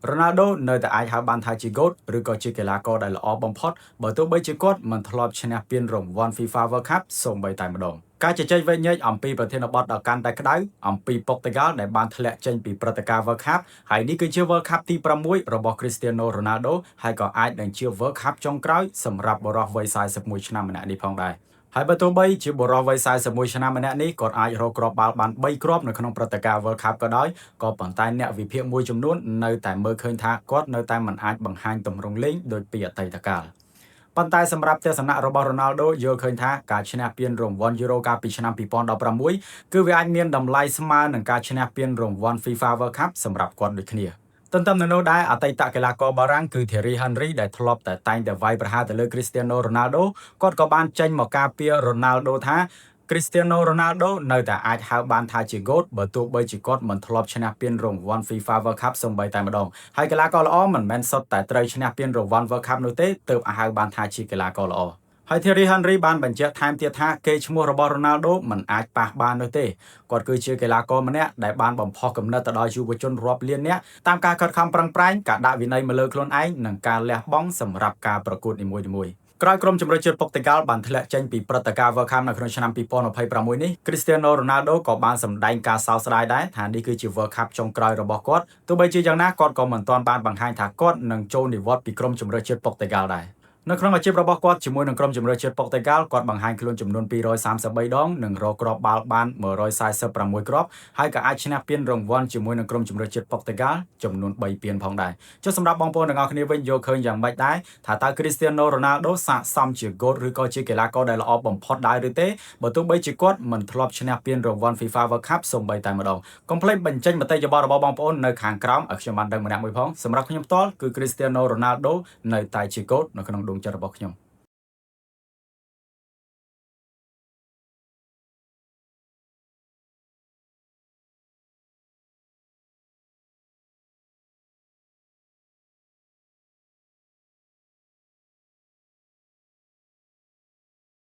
Ronaldo នៅតែអាចហៅបានថាជា GOAT ឬក៏ជាកីឡាករដែលល្អបំផុតបើទោះបីជាគាត់មិនធ្លាប់ឈ្នះពានរង្វាន់ FIFA World Cup សូម្បីតែម្ដងការជជែកវែកញែកអំពីប្រធានបទដ៏កាន់តែក្តៅអំពីប៉ុកតេហ្គាល់ដែលបានធ្លាក់ចេញពីព្រឹត្តិការណ៍ World Cup ហើយនេះគឺជា World Cup ទី6របស់ Cristiano Ronaldo ហើយក៏អាចនឹងជា World Cup ចុងក្រោយសម្រាប់បុរសវ័យ41ឆ្នាំម្នាក់នេះផងដែរហើយបើទោះបីជាបុរសវ័យ41ឆ្នាំម្នាក់នេះគាត់អាចរកគ្រាប់បាល់បាន3គ្រាប់នៅក្នុងព្រឹត្តិការណ៍ World Cup ក៏ដោយក៏ប៉ុន្តែអ្នកវិភាគមួយចំនួននៅតែមើលឃើញថាគាត់នៅតែមិនអាចបង្ហាញទម្រង់លេងដូចពីអតីតកាលប៉ុន្តែសម្រាប់ទស្សនៈរបស់ Ronaldo យល់ឃើញថាការឈ្នះពានរង្វាន់ Euro កាលពីឆ្នាំ2016គឺវាអាចមានតម្លៃស្មើនឹងការឈ្នះពានរង្វាន់ FIFA World Cup សម្រាប់គាត់ដូចគ្នាទន្ទឹមនឹងនោះដែរអតីតកីឡាករបារាំងគឺ Thierry Henry ដែលធ្លាប់តែតែងតែវាយប្រហារទៅលើ Cristiano Ronaldo គាត់ក៏បានចេញមកការពារ Ronaldo ថា Cristiano Ronaldo នៅតែអាចហៅបានថាជា GOAT បើទោះបីជាគាត់មិនធ្លាប់ឈ្នះពានរង្វាន់ FIFA World Cup សូម្បីតែម្ដងហើយកីឡាករល្អមិនមែនសុទ្ធតែត្រូវឈ្នះពានរង្វាន់ World Cup នោះទេទើបហៅបានថាជាកីឡាករល្អហើយ Thierry Henry បានបញ្ជាក់ថែមទៀតថាកេរ្តិ៍ឈ្មោះរបស់ Ronaldo មិនអាចប៉ះបាននោះទេគាត់គឺជាកីឡាករម្នាក់ដែលបានបំផុសគំនិតទៅដល់យុវជនរាប់លាននាក់តាមការខិតខំប្រឹងប្រែងការដាក់វិន័យមកលើខ្លួនឯងនិងការលះបង់សម្រាប់ការប្រកួតនីមួយៗក្រោយក្រុមជម្រើសជាតិប៉ុកតេហ្គាល់បានធ្លាក់ចេញពីព្រឹត្តិការណ៍ World Cup នៅក្នុងឆ្នាំ2026នេះ Cristiano Ronaldo ក៏បានសម្ដែងការសោកស្ដាយដែរថានេះគឺជា World Cup ចុងក្រោយរបស់គាត់ទោះបីជាយ៉ាងណាគាត់ក៏មិនទាន់បានបង្ហាញថាគាត់នឹងចូលនិវត្តន៍ពីក្រុមជម្រើសជាតិប៉ុកតេហ្គាល់ដែរនៅក្នុងអាជីពរបស់គាត់ជាមួយនឹងក្រុមជម្រើសជាតិប៉ុកតេហ្គាល់គាត់បង្ហាញខ្លួនចំនួន233ដងនិងរកគ្រាប់បាល់បាន146គ្រាប់ហើយក៏អាចឈ្នះពានរង្វាន់ជាមួយនឹងក្រុមជម្រើសជាតិប៉ុកតេហ្គាល់ចំនួន3ពានផងដែរចុះសម្រាប់បងប្អូនទាំងអស់គ្នាវិញយល់ឃើញយ៉ាងម៉េចដែរថាតើ Cristiano Ronaldo ស័ក្តិសមជា GOAT ឬក៏ជាកីឡាករដែលល្អបំផុតដែរឬទេបើទោះបីជាគាត់មិនធ្លាប់ឈ្នះពានរង្វាន់ FIFA World Cup សូម្បីតែម្ដងកុំភ្លេចបញ្ចេញមតិយោបល់របស់បងប្អូននៅខាងក្រោមឲ្យខ្ញុំបានដឹងម្នាក់មួយផងសម្រាប់ខ្ញុំផ្ទាល់គឺ Cristiano Ronaldo នៅតែជា GOAT នៅក្នុងដួងចិត្តរបស់ខ្ញុំ